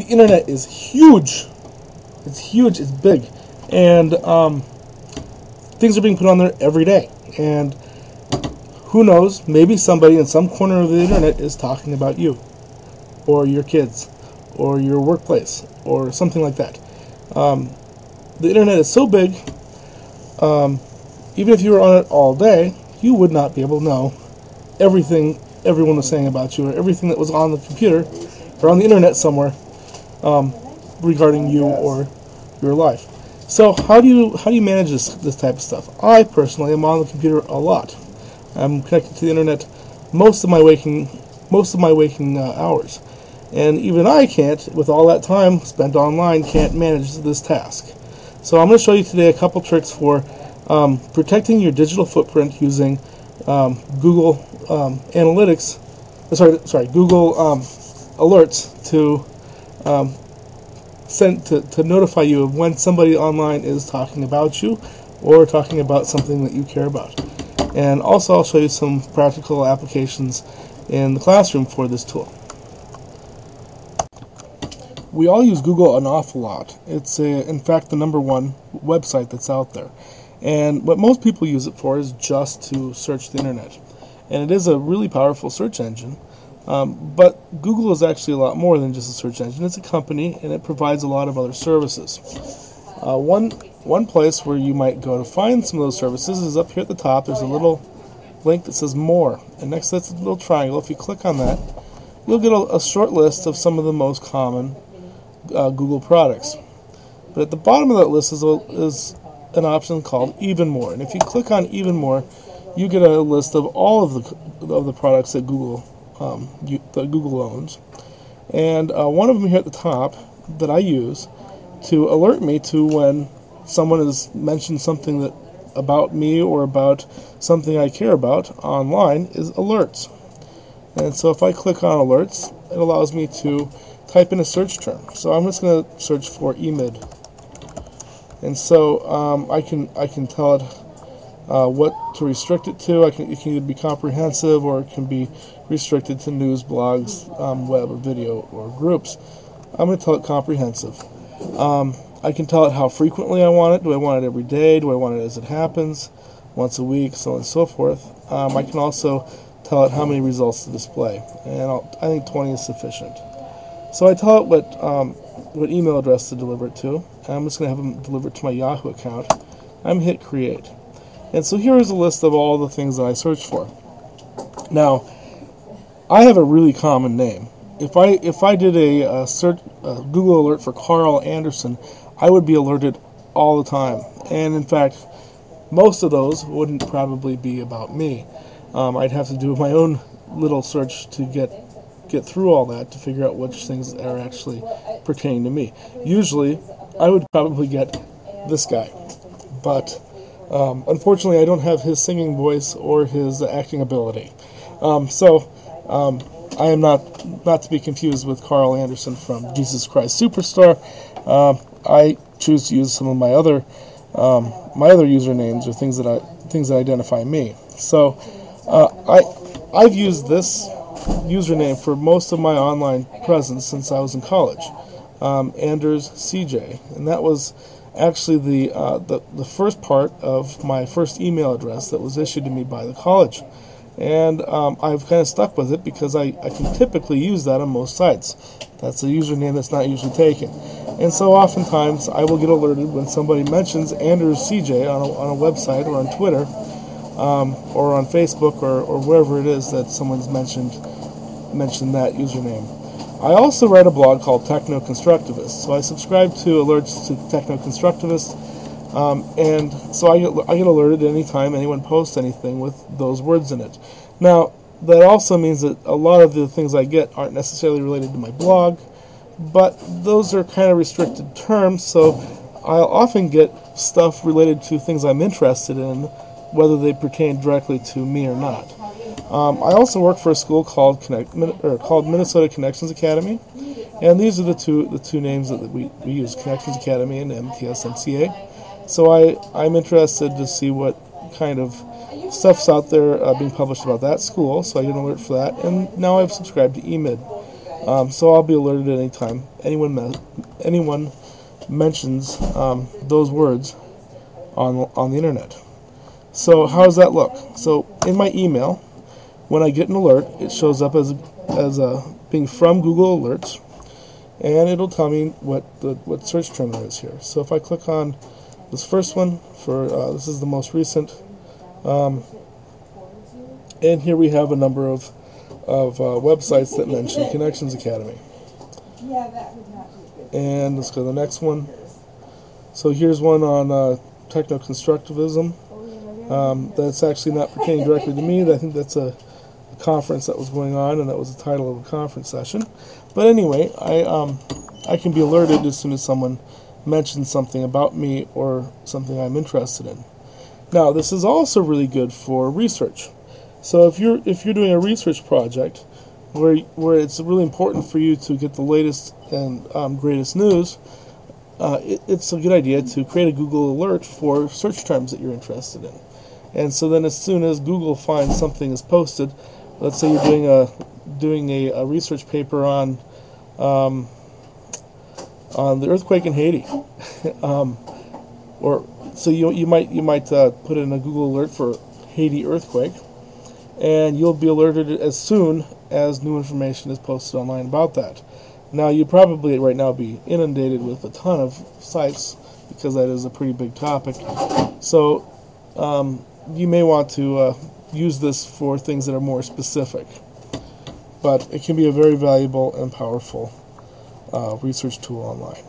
the internet is huge. It's huge. It's big, and things are being put on there every day. And who knows? Maybe somebody in some corner of the internet is talking about you, or your kids, or your workplace, or something like that. The internet is so big. Even if you were on it all day, you would not be able to know everything everyone was saying about you, or everything that was on the computer or on the internet somewhere regarding you or your life. So how do you manage this type of stuff? I personally am on the computer a lot. I'm connected to the internet most of my waking hours, and even I can't, with all that time spent online, can't manage this task. So I'm going to show you today a couple tricks for protecting your digital footprint using Google Analytics. Google Alerts to notify you of when somebody online is talking about you or talking about something that you care about. And also I'll show you some practical applications in the classroom for this tool. We all use Google an awful lot. It's in fact the #1 website that's out there. And what most people use it for is just to search the internet. And it is a really powerful search engine. But Google is actually a lot more than just a search engine. It's a company, and it provides a lot of other services. One place where you might go to find some of those services is up here at the top. There's a little link that says More, and next to that's a little triangle. If you click on that, you'll get a short list of some of the most common Google products. But at the bottom of that list is an option called Even More, and if you click on Even More, you get a list of all of the products that Google owns. And one of them here at the top that I use to alert me to when someone has mentioned something about me or about something I care about online is Alerts. And so if I click on Alerts, it allows me to type in a search term. So I'm just going to search for EMID. And so I can tell it what to restrict it to. It can either be comprehensive or it can be restricted to news, blogs, web, or video, or groups. I'm going to tell it comprehensive. I can tell it how frequently I want it. Do I want it every day? Do I want it as it happens? Once a week, so on and so forth. I can also tell it how many results to display, and I think 20 is sufficient. So I tell it what email address to deliver it to, and I'm just going to have them deliver it to my Yahoo account. I'm going to hit create. And so here is a list of all the things that I search for. Now, I have a really common name. If I did a Google alert for Carl Anderson, I would be alerted all the time. And in fact, most of those wouldn't probably be about me. I'd have to do my own little search to get through all that to figure out which things are actually pertaining to me. Usually, I would probably get this guy, but unfortunately, I don't have his singing voice or his acting ability. I am not to be confused with Carl Anderson from Jesus Christ Superstar. I choose to use some of my other usernames or things that identify me. So I've used this username for most of my online presence since I was in college, Anders CJ, and that was actually the first part of my first email address that was issued to me by the college. And I've kind of stuck with it because I can typically use that on most sites. That's a username that's not usually taken. And so oftentimes I will get alerted when somebody mentions Anders CJ on a website or on Twitter or on Facebook or wherever it is that someone's mentioned that username. I also write a blog called Techno Constructivist, so I subscribe to alerts to Techno Constructivist. And so I get alerted anytime anyone posts anything with those words in it. Now, that also means that a lot of the things I get aren't necessarily related to my blog, but those are kind of restricted terms, so I'll often get stuff related to things I'm interested in, whether they pertain directly to me or not. I also work for a school called Minnesota Connections Academy, and these are the two names that we use, Connections Academy and MTS-MCA. So I'm interested to see what kind of stuff's out there being published about that school, so I get an alert for that. And now I've subscribed to EMID. So I'll be alerted at any time anyone mentions those words on the internet. So how does that look? So in my email, when I get an alert, it shows up as being from Google Alerts, and it'll tell me what search term there is here. So if I click on this first one, this is the most recent, and here we have a number of websites that mention Connections Academy. And let's go to the next one. So here's one on techno-constructivism. That's actually not pertaining directly to me. I think that's a conference that was going on, and that was the title of a conference session. But anyway, I can be alerted as soon as someone mentions something about me or something I'm interested in. Now, this is also really good for research. So if you're doing a research project where it's really important for you to get the latest and greatest news, it's a good idea to create a Google alert for search terms that you're interested in. And so then, as soon as Google finds something is posted, let's say you're doing a research paper on the earthquake in Haiti, or so you might put in a Google alert for Haiti earthquake, and you'll be alerted as soon as new information is posted online about that. Now, you probably right now be inundated with a ton of sites because that is a pretty big topic. So you may want to use this for things that are more specific. But it can be a very valuable and powerful research tool online.